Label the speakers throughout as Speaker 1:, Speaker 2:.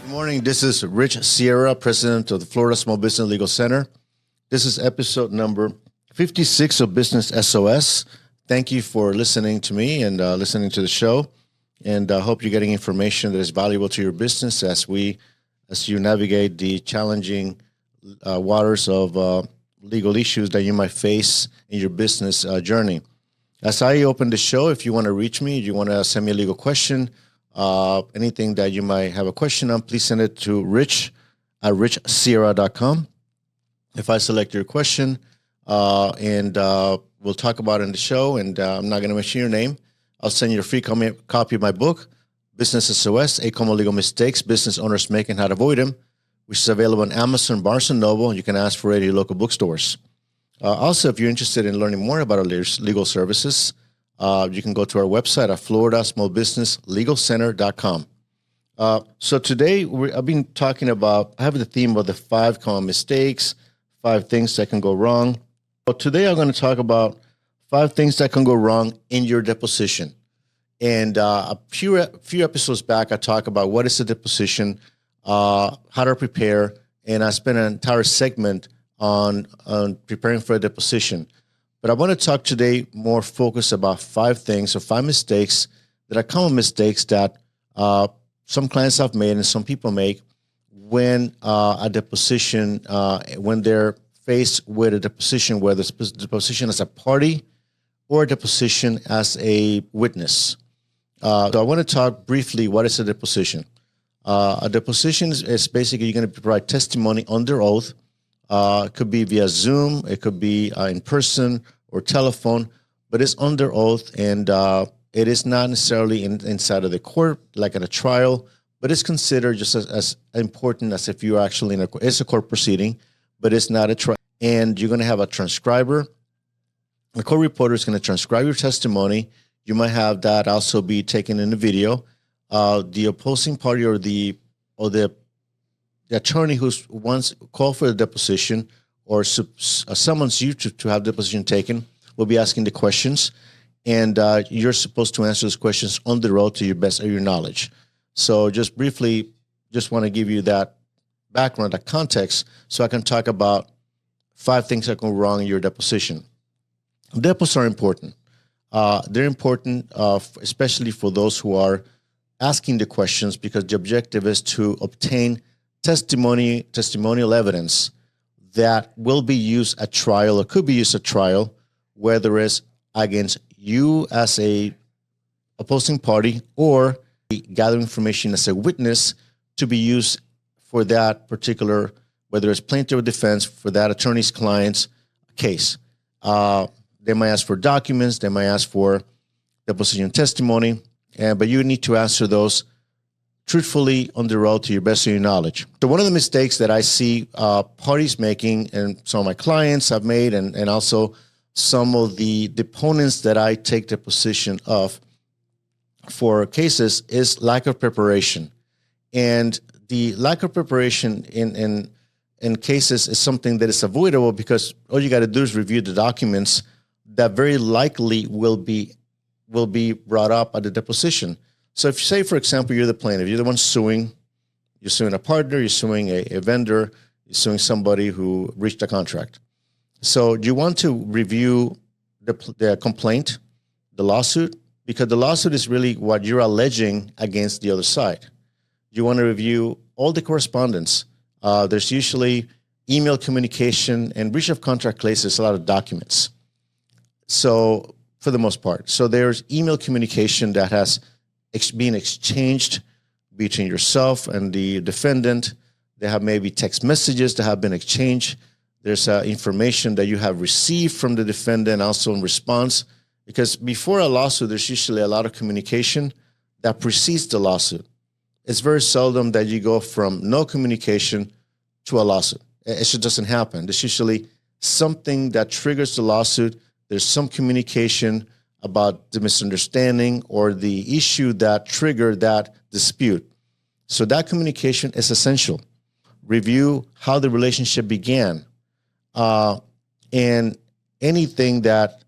Speaker 1: Good morning. This is Rich Sierra, president of the Florida Small Business Legal Center. This is episode number 56 of Business SOS. Thank you for listening to me and listening to the show. And I hope you're getting information that is valuable to your business as you navigate the challenging waters of legal issues that you might face in your business journey. As I open the show, if you want to reach me, you want to send me a legal question, anything that you might have a question on, please send it to rich@richsierra.com. If I select your question and we'll talk about it in the show, and I'm not going to mention your name, I'll send you a free copy of my book, Business SOS, 8 Common Legal Mistakes Business Owners Make and How to Avoid Them, which is available on Amazon, Barnes & Noble. You can ask for it at your local bookstores. Also, if you're interested in learning more about our legal services, you can go to our website at floridasmallbusinesslegalcenter.com. So today, I've been talking about, I have the theme of the 5 common mistakes, 5 things that can go wrong. So today, I'm going to talk about 5 things that can go wrong in your deposition. And a few episodes back, I talked about what is a deposition, how to prepare, and I spent an entire segment on preparing for a deposition. But I want to talk today more focused about 5 things or 5 mistakes that are common mistakes that some clients have made and some people make when a deposition, when they're faced with a deposition, whether it's a deposition as a party or a deposition as a witness. So I want to talk briefly, what is a deposition? A deposition is basically you're going to provide testimony under oath. It could be via Zoom, it could be in person or telephone, but it's under oath, and it is not necessarily inside of the court, like at a trial, but it's considered just as important as if you're actually in it's a court proceeding, but it's not a trial. And you're going to have a transcriber. The court reporter is going to transcribe your testimony. You might have that also be taken in the video. The opposing party or the attorney who's once called for the deposition or summons you to have the deposition taken will be asking the questions, and you're supposed to answer those questions on the road to your best of your knowledge. So just briefly, just want to give you that background, that context, so I can talk about 5 things that go wrong in your deposition. Depositions are important. They're important, especially for those who are asking the questions, because the objective is to obtain testimonial evidence that will be used at trial or could be used at trial, whether it's against you as a opposing party or gather information as a witness to be used for that particular, whether it's plaintiff or defense, for that attorney's client's case. They might ask for documents, they might ask for deposition testimony, but you need to answer those truthfully on the road to your best of your knowledge. So one of the mistakes that I see parties making, and some of my clients have made, and also some of the deponents that I take the position of for cases, is lack of preparation. And the lack of preparation in cases is something that is avoidable, because all you got to do is review the documents that very likely will be brought up at the deposition. So if you say, for example, you're the plaintiff, you're the one suing, you're suing a partner, you're suing a vendor, you're suing somebody who breached a contract. So you want to review the complaint, the lawsuit, because the lawsuit is really what you're alleging against the other side. You want to review all the correspondence. There's usually email communication, and breach of contract cases, a lot of documents. So for the most part. So there's email communication that has being exchanged between yourself and the defendant. They have maybe text messages that have been exchanged. There's information that you have received from the defendant also in response, because before a lawsuit, there's usually a lot of communication that precedes the lawsuit. It's very seldom that you go from no communication to a lawsuit. It just doesn't happen. There's usually something that triggers the lawsuit. There's some communication about the misunderstanding or the issue that triggered that dispute. So that communication is essential. Review how the relationship began, and anything that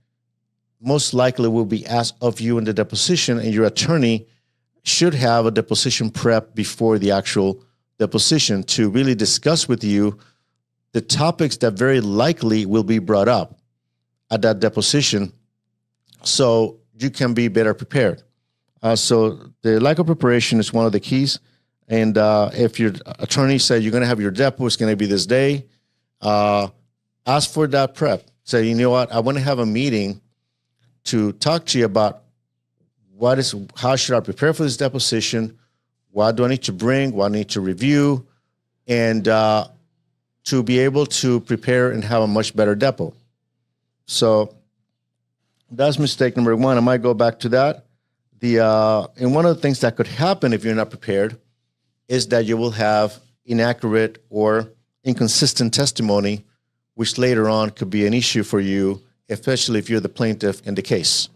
Speaker 1: most likely will be asked of you in the deposition, and your attorney should have a deposition prep before the actual deposition to really discuss with you the topics that very likely will be brought up at that deposition, so you can be better prepared. So the lack of preparation is one of the keys. And if your attorney said you're going to have your depo, it's going to be this day, ask for that prep. Say, you know what, I want to have a meeting to talk to you about how should I prepare for this deposition, what do I need to bring, what I need to review, and to be able to prepare and have a much better depo. So that's mistake number one. I might go back to that. And one of the things that could happen if you're not prepared is that you will have inaccurate or inconsistent testimony, which later on could be an issue for you, especially if you're the plaintiff in the case.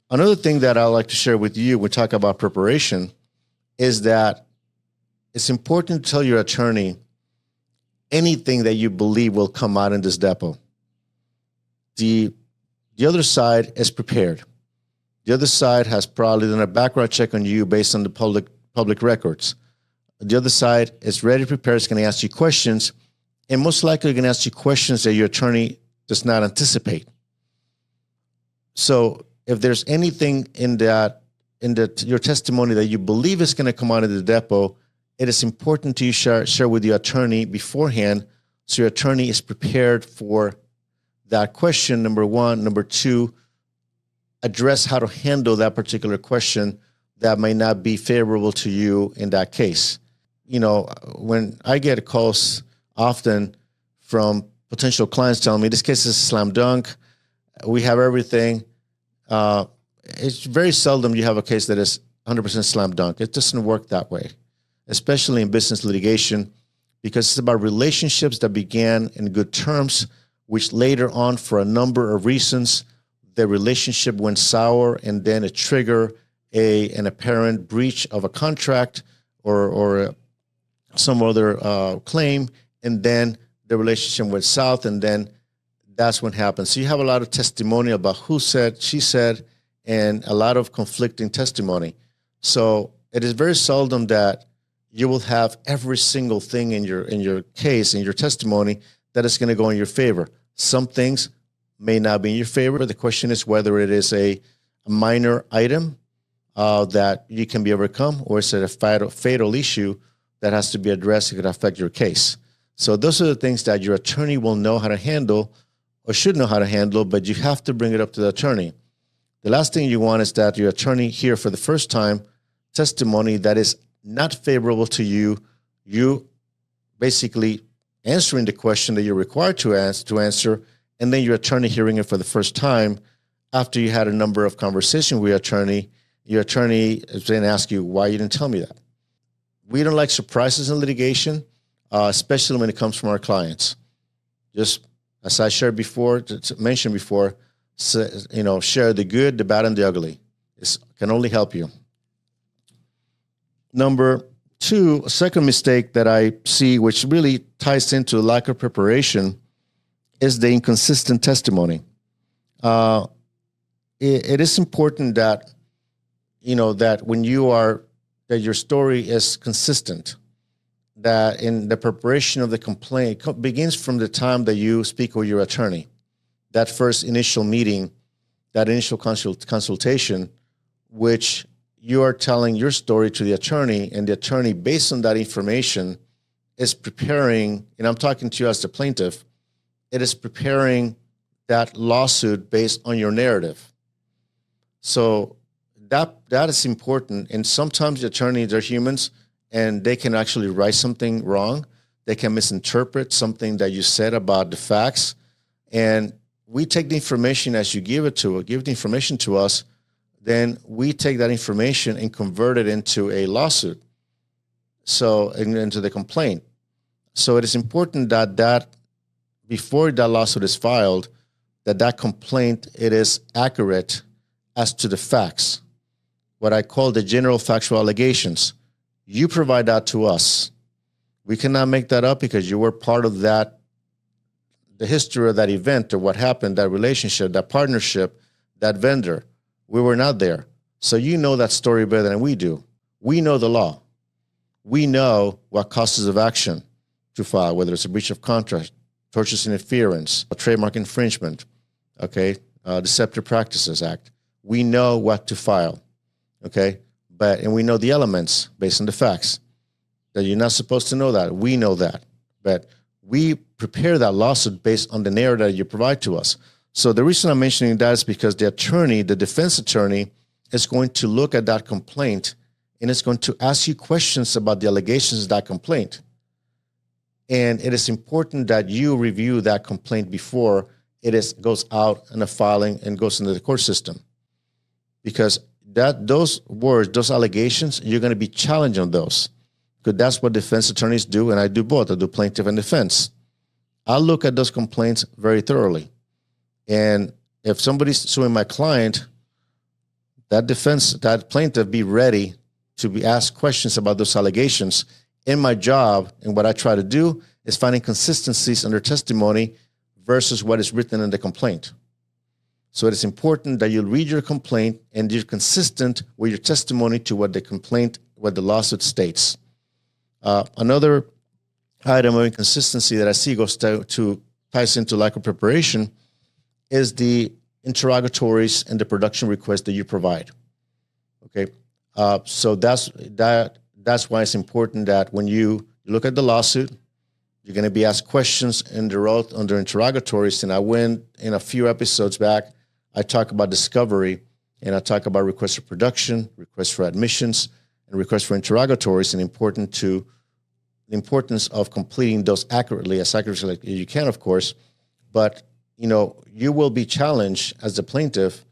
Speaker 1: Another thing that I'd like to share with you when we talk about preparation is that it's important to tell your attorney anything that you believe will come out in this depo. The other side is prepared. The other side has probably done a background check on you based on the public records. The other side is ready to prepare, is going to ask you questions, and most likely going to ask you questions that your attorney does not anticipate. So if there's anything in your testimony that you believe is going to come out of the depo, it is important to share with your attorney beforehand, so your attorney is prepared for that question, number one. Number two, address how to handle that particular question that may not be favorable to you in that case. You know, when I get calls often from potential clients telling me this case is a slam dunk, we have everything. It's very seldom you have a case that is 100% slam dunk. It doesn't work that way, especially in business litigation, because it's about relationships that began in good terms, which later on, for a number of reasons, the relationship went sour, and then it triggered an apparent breach of a contract or some other claim, and then the relationship went south, and then that's what happened. So you have a lot of testimony about who said, she said, and a lot of conflicting testimony. So it is very seldom that you will have every single thing in your case, in your testimony, that is going to go in your favor. Some things may not be in your favor. The question is whether it is a minor item that you can be overcome, or is it a fatal issue that has to be addressed that could affect your case. So those are the things that your attorney will know how to handle, or should know how to handle, but you have to bring it up to the attorney. The last thing you want is that your attorney hear for the first time testimony that is not favorable to you, you basically answering the question that you're required to answer, and then your attorney hearing it for the first time after you had a number of conversations with your attorney is going to ask you, why you didn't tell me that? We don't like surprises in litigation, especially when it comes from our clients. Just as I shared before, mentioned before, share the good, the bad, and the ugly. It can only help you. Number two, a second mistake that I see, which really ties into lack of preparation, is the inconsistent testimony. It is important that, that your story is consistent, that in the preparation of the complaint begins from the time that you speak with your attorney. That first initial meeting, that initial consultation, which you are telling your story to the attorney, and the attorney, based on that information, is preparing, and I'm talking to you as the plaintiff, it is preparing that lawsuit based on your narrative. So that is important. And sometimes the attorneys are humans, and they can actually write something wrong. They can misinterpret something that you said about the facts. And we take the information as you give the information to us, then we take that information and convert it into a lawsuit, into the complaint. So it is important that before that lawsuit is filed, that complaint, it is accurate as to the facts, what I call the general factual allegations. You provide that to us. We cannot make that up because you were part of that, the history of that event, or what happened, that relationship, that partnership, that vendor. We were not there. So you know that story better than we do. We know the law. We know what causes of action to file, whether it's a breach of contract, tortious interference, a trademark infringement, okay, Deceptive Practices Act. We know what to file, okay? And we know the elements based on the facts. That you're not supposed to know that. We know that. But we prepare that lawsuit based on the narrative that you provide to us. So the reason I'm mentioning that is because the attorney, the defense attorney, is going to look at that complaint and it's going to ask you questions about the allegations of that complaint. And it is important that you review that complaint before goes out in a filing and goes into the court system. Because those words, those allegations, you're going to be challenged on those. Because that's what defense attorneys do, and I do both. I do plaintiff and defense. I'll look at those complaints very thoroughly. And if somebody's suing my client, that plaintiff be ready to be asked questions about those allegations. In my job, and what I try to do is finding consistencies in their testimony versus what is written in the complaint. So it is important that you read your complaint and you're consistent with your testimony to what the lawsuit states. Another item of inconsistency that I see ties into lack of preparation is the interrogatories and the production requests that you provide. Okay, so that's why it's important that when you look at the lawsuit, you're going to be asked questions under interrogatories. And I went in a few episodes back, I talk about discovery, and I talk about requests for production, requests for admissions, and requests for interrogatories, and the importance of completing those accurately as you can, of course. But you will be challenged as the plaintiff.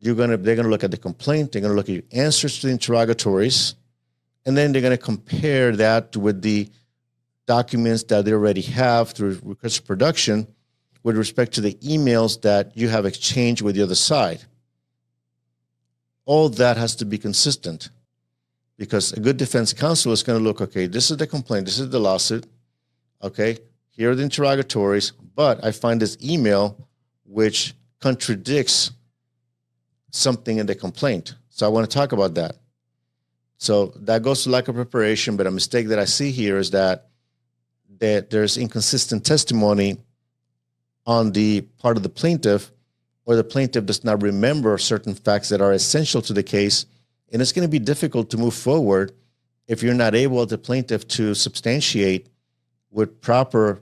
Speaker 1: They're going to look at the complaint. They're going to look at your answers to the interrogatories, and then they're going to compare that with the documents that they already have through request for production with respect to the emails that you have exchanged with the other side. All that has to be consistent, because a good defense counsel is going to look, okay, this is the complaint, this is the lawsuit, okay, here are the interrogatories, but I find this email which contradicts something in the complaint. So I want to talk about that. So that goes to lack of preparation, but a mistake that I see here is that there's inconsistent testimony on the part of the plaintiff, or the plaintiff does not remember certain facts that are essential to the case. And it's going to be difficult to move forward if you're not able, as the plaintiff, to substantiate with proper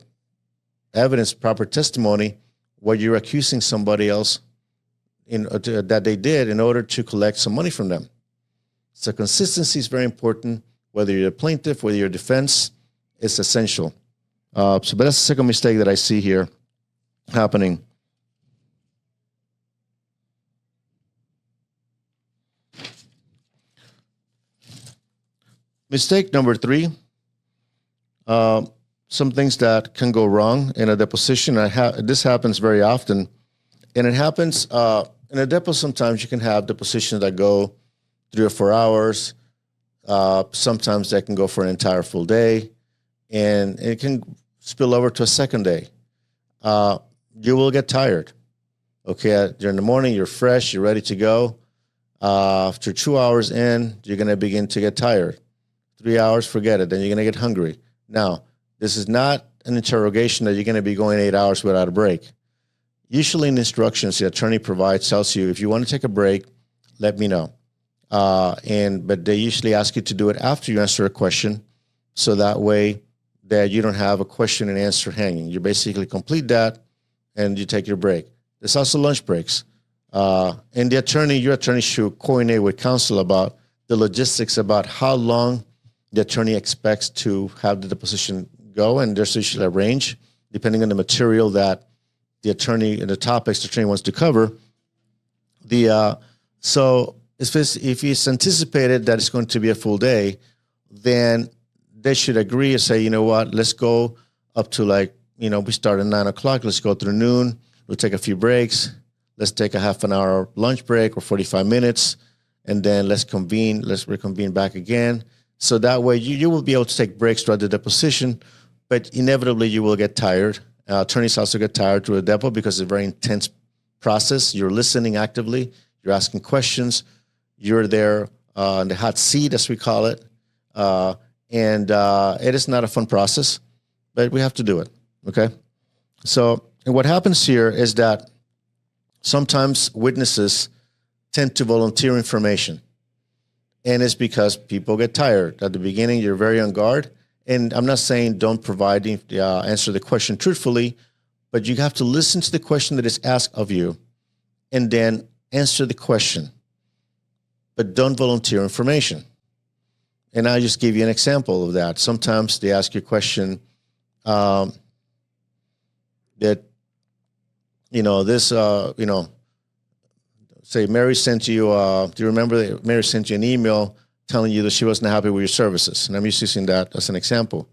Speaker 1: evidence, proper testimony, what you're accusing somebody else that they did in order to collect some money from them. So consistency is very important. Whether you're a plaintiff, whether you're a defense, it's essential. But that's the second mistake that I see here happening. Mistake number 3, some things that can go wrong in a deposition. This happens very often, and it happens in a depo. Sometimes you can have depositions that go 3 or 4 hours. Sometimes that can go for an entire full day, and it can spill over to a second day. You will get tired. Okay, during the morning, you're fresh, you're ready to go. After 2 hours in, you're going to begin to get tired. 3 hours, forget it. Then you're going to get hungry. Now, this is not an interrogation that you're going to be going 8 hours without a break. Usually in instructions the attorney tells you, if you want to take a break, let me know. But they usually ask you to do it after you answer a question, so that way that you don't have a question and answer hanging. You basically complete that and you take your break. There's also lunch breaks. And your attorney should coordinate with counsel about the logistics, about how long the attorney expects to have the deposition go. And there's usually a range, depending on the material that the attorney and the topics the attorney wants to cover. So if it's anticipated that it's going to be a full day, then they should agree and say, you know what, let's go up to we start at 9 o'clock, let's go through noon, we'll take a few breaks, let's take a half an hour lunch break or 45 minutes, and then let's reconvene back again. So that way you will be able to take breaks throughout the deposition, but inevitably you will get tired. Attorneys also get tired through a depo because it's a very intense process. You're listening actively, you're asking questions, you're there in the hot seat, as we call it. And it is not a fun process, but we have to do it. Okay. So, and what happens here is that sometimes witnesses tend to volunteer information. And it's because people get tired. At the beginning, you're very on guard. And I'm not saying don't provide answer the question truthfully, but you have to listen to the question that is asked of you and then answer the question. But don't volunteer information. And I'll just give you an example of that. Sometimes they ask you a question that, say Mary sent you, do you remember that Mary sent you an email telling you that she wasn't happy with your services? And I'm just using that as an example.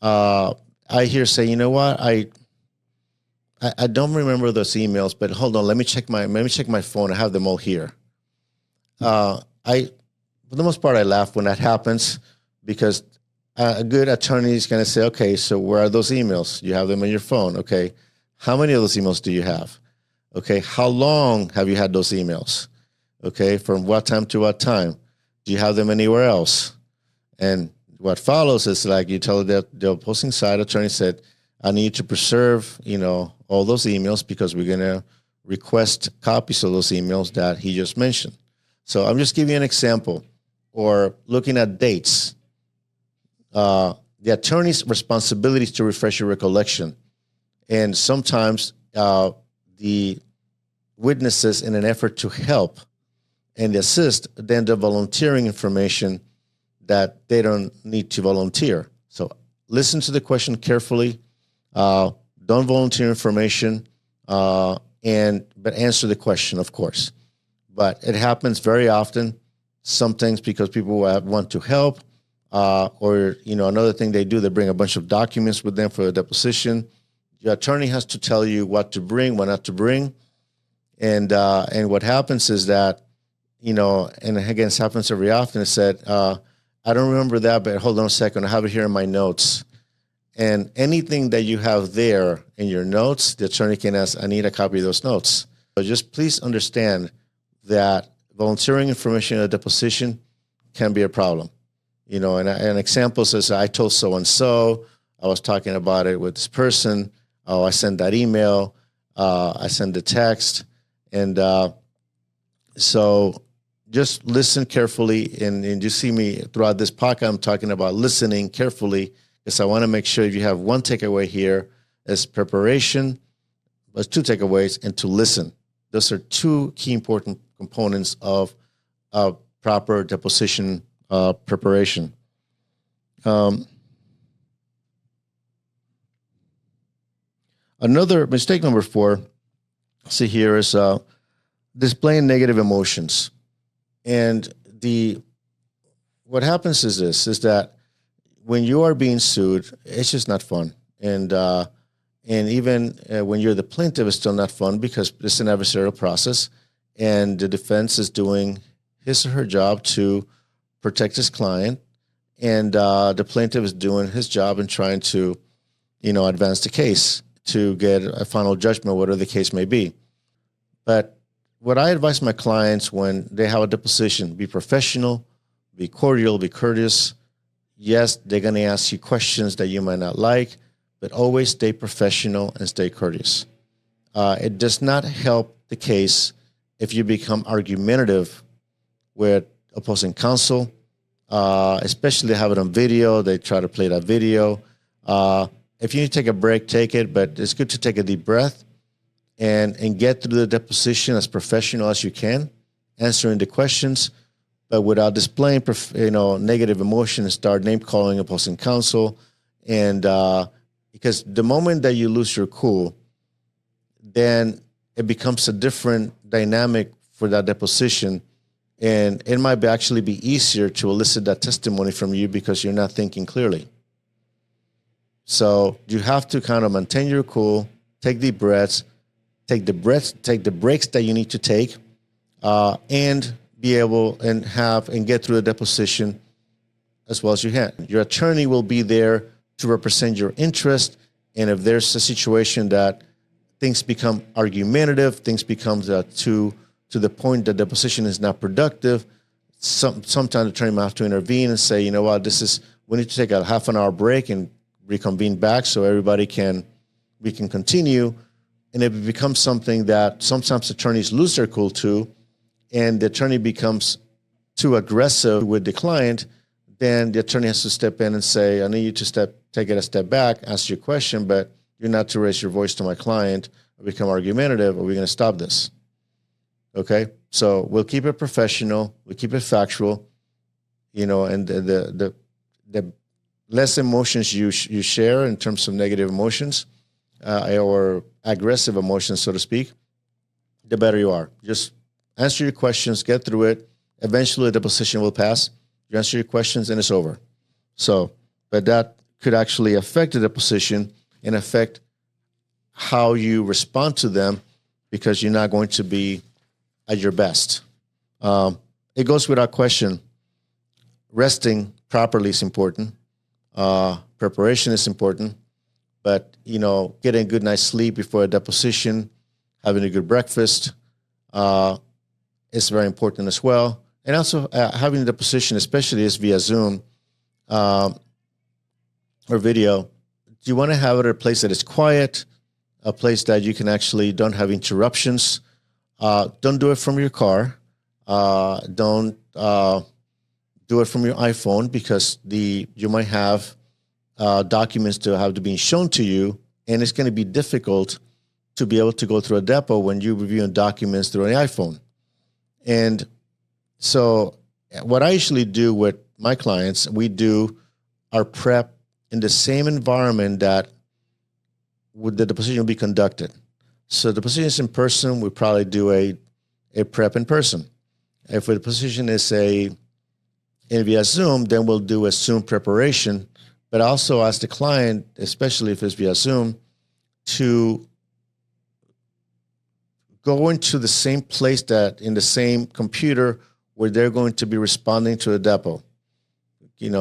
Speaker 1: I hear say, you know what, I don't remember those emails, but hold on, let me check my phone. I have them all here. For the most part, I laugh when that happens because a good attorney is going to say, okay, so where are those emails? You have them on your phone. Okay. How many of those emails do you have? Okay. How long have you had those emails? Okay. From what time to what time? Do you have them anywhere else? And what follows is like you tell the opposing side attorney said, I need to preserve, all those emails because we're going to request copies of those emails that he just mentioned. So I'm just giving you an example. Or looking at dates. The attorney's responsibility is to refresh your recollection. And sometimes the witnesses, in an effort to help and assist, then they're volunteering information that they don't need to volunteer. So listen to the question carefully. Don't volunteer information, but answer the question, of course. But it happens very often. Some things because people want to help, or another thing they do, they bring a bunch of documents with them for a deposition. Your attorney has to tell you what to bring, what not to bring, and what happens is that and again, this happens every often. It said, I don't remember that, but hold on a second, I have it here in my notes. And anything that you have there in your notes, the attorney can ask, I need a copy of those notes. So just please understand that volunteering information at a deposition can be a problem. And an example says, I told so-and-so, I was talking about it with this person. Oh, I sent that email. I sent the text. And so just listen carefully. And you see me throughout this podcast, I'm talking about listening carefully because I want to make sure if you have one takeaway here is preparation. There's two takeaways, and to listen. Those are two key important components of proper deposition preparation. Another mistake, number 4, see here, is displaying negative emotions. And what happens is that when you are being sued, it's just not fun. And even when you're the plaintiff, it's still not fun because it's an adversarial process. And the defense is doing his or her job to protect his client. And the plaintiff is doing his job in trying to, advance the case to get a final judgment, whatever the case may be. But what I advise my clients when they have a deposition, be professional, be cordial, be courteous. Yes, they're going to ask you questions that you might not like, but always stay professional and stay courteous. It does not help the case if you become argumentative with opposing counsel, especially have it on video. They try to play that video. If you need to take a break, take it, but it's good to take a deep breath and get through the deposition as professional as you can, answering the questions, but without displaying negative emotions, start name calling opposing counsel, and because the moment that you lose your cool, then it becomes a different dynamic for that deposition, and it might actually be easier to elicit that testimony from you because you're not thinking clearly. So you have to kind of maintain your cool, take deep breaths, take the breaks that you need to take, and be able and get through the deposition as well as you can. Your attorney will be there to represent your interest, and if there's a situation that things become argumentative, things become to the point that deposition is not productive, sometimes the attorney might have to intervene and say, you know what, we need to take a half an hour break and reconvene back so we can continue. And if it becomes something that sometimes attorneys lose their cool to, and the attorney becomes too aggressive with the client, then the attorney has to step in and say, I need you to take it a step back, ask your question, but you're not to raise your voice to my client or become argumentative, or we're going to stop this. Okay? So we'll keep it professional, we'll keep it factual, and the less emotions you share in terms of negative emotions or aggressive emotions, so to speak, the better you are. Just answer your questions, get through it. Eventually, the deposition will pass. You answer your questions, and it's over. So, but that could actually affect the deposition and affect how you respond to them, because you're not going to be at your best. It goes without question. Resting properly is important. Preparation is important. But, getting a good night's sleep before a deposition, having a good breakfast is very important as well. And also having the deposition, especially as via Zoom or video, you want to have it at a place that is quiet, a place that you can actually don't have interruptions. Don't do it from your car. Don't do it from your iPhone, because you might have documents to have to be shown to you, and it's going to be difficult to be able to go through a depo when you're reviewing documents through an iPhone. And so what I usually do with my clients, we do our prep in the same environment that the deposition will be conducted. So the deposition is in person, we probably do a prep in person. If the deposition is via Zoom, then we'll do a Zoom preparation, but also ask the client, especially if it's via Zoom, to go into the same place in the same computer where they're going to be responding to the depo.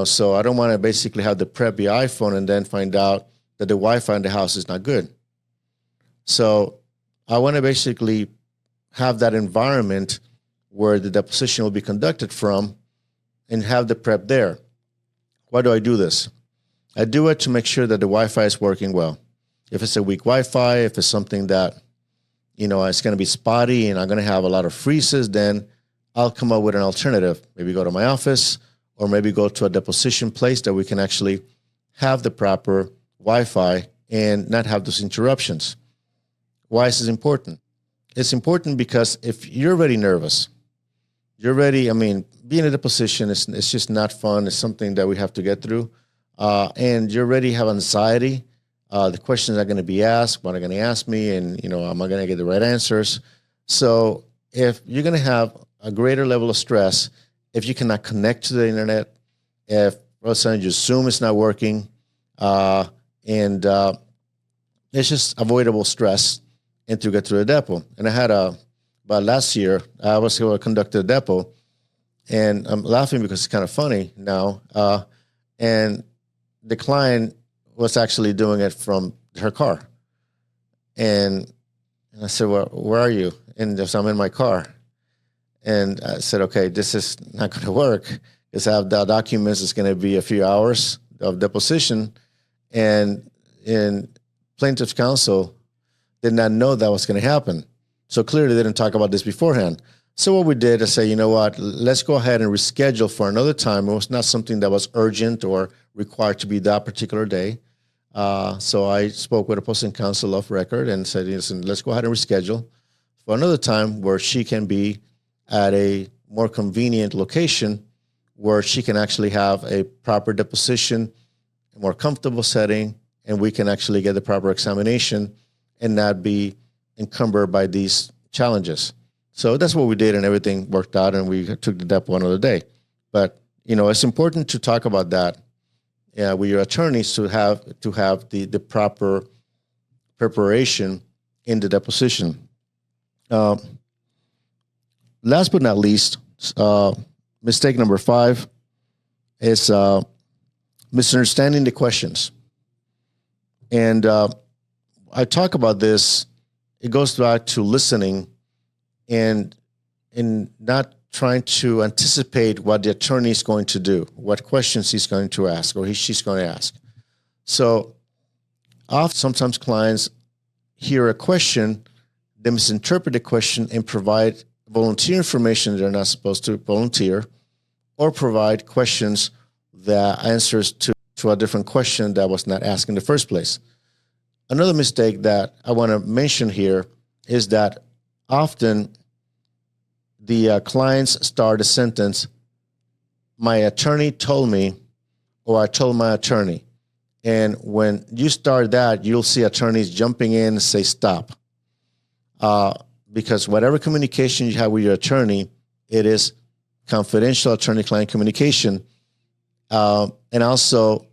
Speaker 1: So I don't want to basically have the prep via iPhone and then find out that the Wi-Fi in the house is not good. So I want to basically have that environment where the deposition will be conducted from and have the prep there. Why do I do this? I do it to make sure that the Wi-Fi is working well. If it's a weak Wi-Fi, if it's something that, it's going to be spotty and I'm going to have a lot of freezes, then I'll come up with an alternative. Maybe go to my office, or maybe go to a deposition place that we can actually have the proper Wi-Fi and not have those interruptions. Why is this important? It's important because if you're already nervous, being in a deposition is just not fun. It's something that we have to get through. And you already have anxiety. The questions are going to be asked, what are going to ask me, and, am I going to get the right answers? So if you're going to have a greater level of stress, if you cannot connect to the internet, if all of a sudden your Zoom is not working, and it's just avoidable stress, and to get through the depo. And I had about last year, I was able to conduct a depo, and I'm laughing because it's kind of funny now. And the client was actually doing it from her car. And I said, well, where are you? And so I'm in my car. And I said, okay, this is not going to work, because I have the documents. It's going to be a few hours of deposition. And plaintiff's counsel did not know that was going to happen. So clearly they didn't talk about this beforehand. So what we did is say, you know what, let's go ahead and reschedule for another time. It was not something that was urgent or required to be that particular day. So I spoke with opposing counsel of record and said, listen, let's go ahead and reschedule for another time where she can be at a more convenient location where she can actually have a proper deposition, a more comfortable setting, and we can actually get the proper examination and not be encumbered by these challenges. So that's what we did, and everything worked out, and we took the depo another day. But, it's important to talk about that with your attorneys to have the proper preparation in the deposition. Last but not least, mistake number 5 is misunderstanding the questions. And I talk about this. It goes back to listening and not trying to anticipate what the attorney is going to do, what questions he's going to ask or she's going to ask. So often, sometimes clients hear a question, they misinterpret the question and provide volunteer information they're not supposed to volunteer, or provide questions that answers to a different question that was not asked in the first place. Another mistake that I want to mention here is that often the clients start a sentence, "My attorney told me," or "I told my attorney." And when you start that, you'll see attorneys jumping in and say, "Stop." Because whatever communication you have with your attorney, it is confidential attorney-client communication. And also,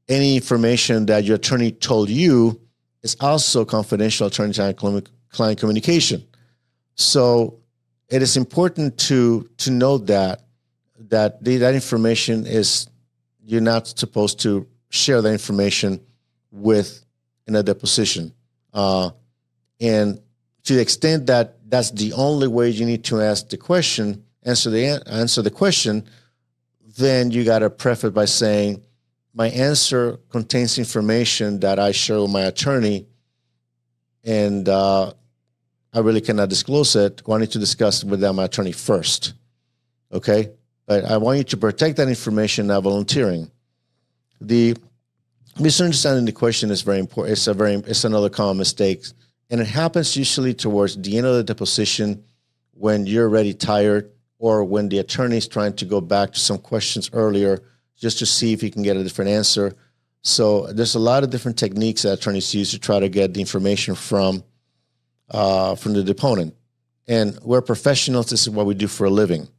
Speaker 1: any information that your attorney told you is also confidential attorney-client communication. So it is important to note that information is, you're not supposed to share that information with in a deposition. And to the extent that that's the only way you need to answer the question, then you got to preface by saying, "My answer contains information that I share with my attorney, and I really cannot disclose it. I need to discuss it with my attorney first." Okay? But I want you to protect that information, not volunteering. The misunderstanding the question is very important. It's another common mistake. And it happens usually towards the end of the deposition when you're already tired, or when the attorney is trying to go back to some questions earlier just to see if he can get a different answer. So there's a lot of different techniques that attorneys use to try to get the information from the deponent. And we're professionals. This is what we do for a living.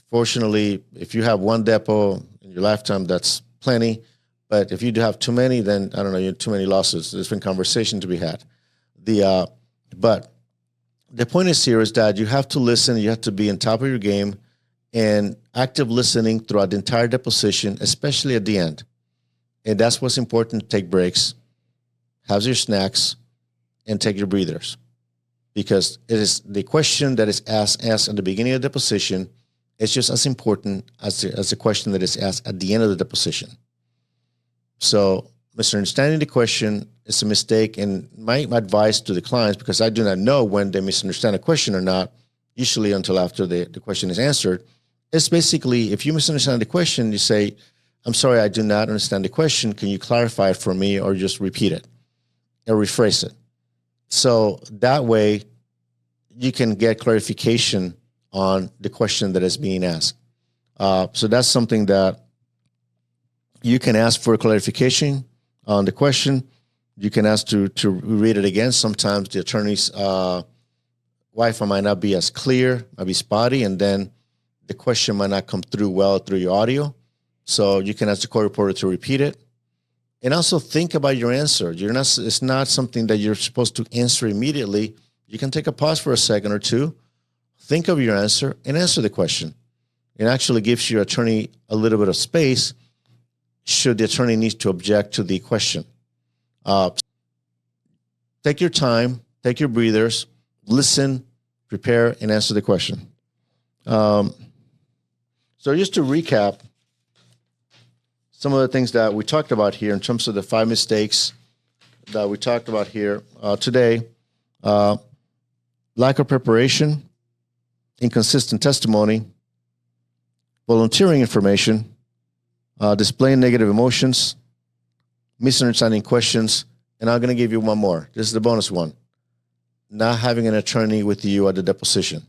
Speaker 1: Fortunately, if you have one depo in your lifetime, that's plenty. But if you do have too many, then I don't know, you have too many lawsuits. There's been conversation to be had. But the point is here is that you have to listen. You have to be on top of your game and active listening throughout the entire deposition, especially at the end. And that's what's important. Take breaks, have your snacks, and take your breathers, because it is the question that is asked at the beginning of the deposition is just as important as the question that is asked at the end of the deposition. So misunderstanding the question is a mistake, and my advice to the clients, because I do not know when they misunderstand a question or not, usually until after the question is answered, is basically, if you misunderstand the question, you say, "I'm sorry, I do not understand the question. Can you clarify it for me, or just repeat it or rephrase it?" So that way you can get clarification on the question that is being asked. So that's something that you can ask for clarification on the question. You can ask to read it again. Sometimes the attorney's Wi-Fi might not be as clear, might be spotty, and then the question might not come through well through your audio. So you can ask the court reporter to repeat it. And also think about your answer. It's not something that you're supposed to answer immediately. You can take a pause for a second or two, think of your answer, and answer the question. It actually gives your attorney a little bit of space should the attorney need to object to the question. Take your time, take your breathers, listen, prepare, and answer the question. So just to recap some of the things that we talked about here in terms of the 5 mistakes that we talked about here today: lack of preparation, inconsistent testimony, volunteering information, displaying negative emotions, misunderstanding questions, and I'm going to give you one more. This is the bonus one: not having an attorney with you at the deposition.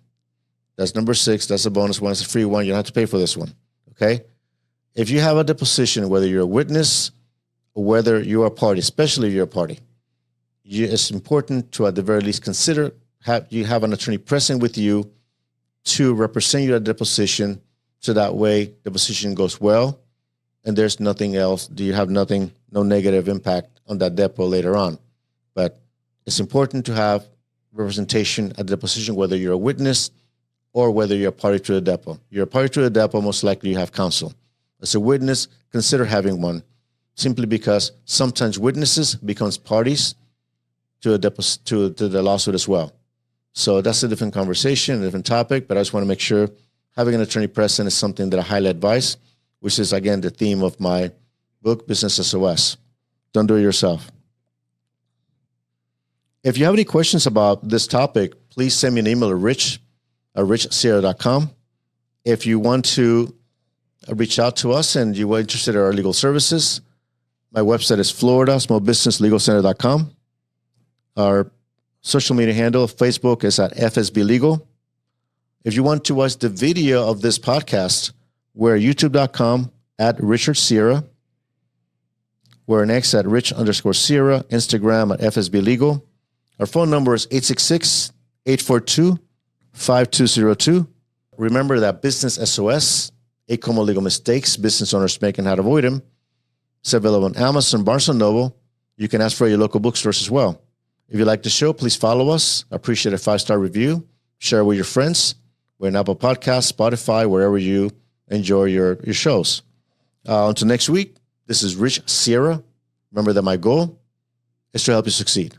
Speaker 1: That's number 6. That's a bonus one. It's a free one. You don't have to pay for this one. Okay? If you have a deposition, whether you're a witness or whether you're a party, especially if you're a party, it's important to, at the very least, consider you have an attorney present with you to represent you at the deposition, so that way the deposition goes well and there's nothing else. You have no negative impact on that depo later on. But it's important to have representation at the deposition, whether you're a witness or whether you're a party to the depo. You're a party to the depo, most likely you have counsel. As a witness, consider having one, simply because sometimes witnesses becomes parties to the lawsuit as well. So that's a different conversation, a different topic, but I just want to make sure having an attorney present is something that I highly advise, which is, again, the theme of my book, Business SOS. Don't do it yourself. If you have any questions about this topic, please send me an email to rich@richsierra.com. If you want to reach out to us and you are interested in our legal services, my website is floridasmallbusinesslegalcenter.com. Our social media handle, Facebook, is at FSB Legal. If you want to watch the video of this podcast, we're at youtube.com @RichardSierra. We're next at Rich_Sierra, Instagram at FSB Legal. Our phone number is 866-842-5202. Remember that Business SOS, 8 Common Legal Mistakes Business Owners Make and How to Avoid Them, is available on Amazon, Barnes & Noble. You can ask for your local bookstores as well. If you like the show, please follow us. I appreciate a 5-star review. Share with your friends. We're in Apple Podcasts, Spotify, wherever you enjoy your shows. Until next week, this is Rich Sierra. Remember that my goal is to help you succeed.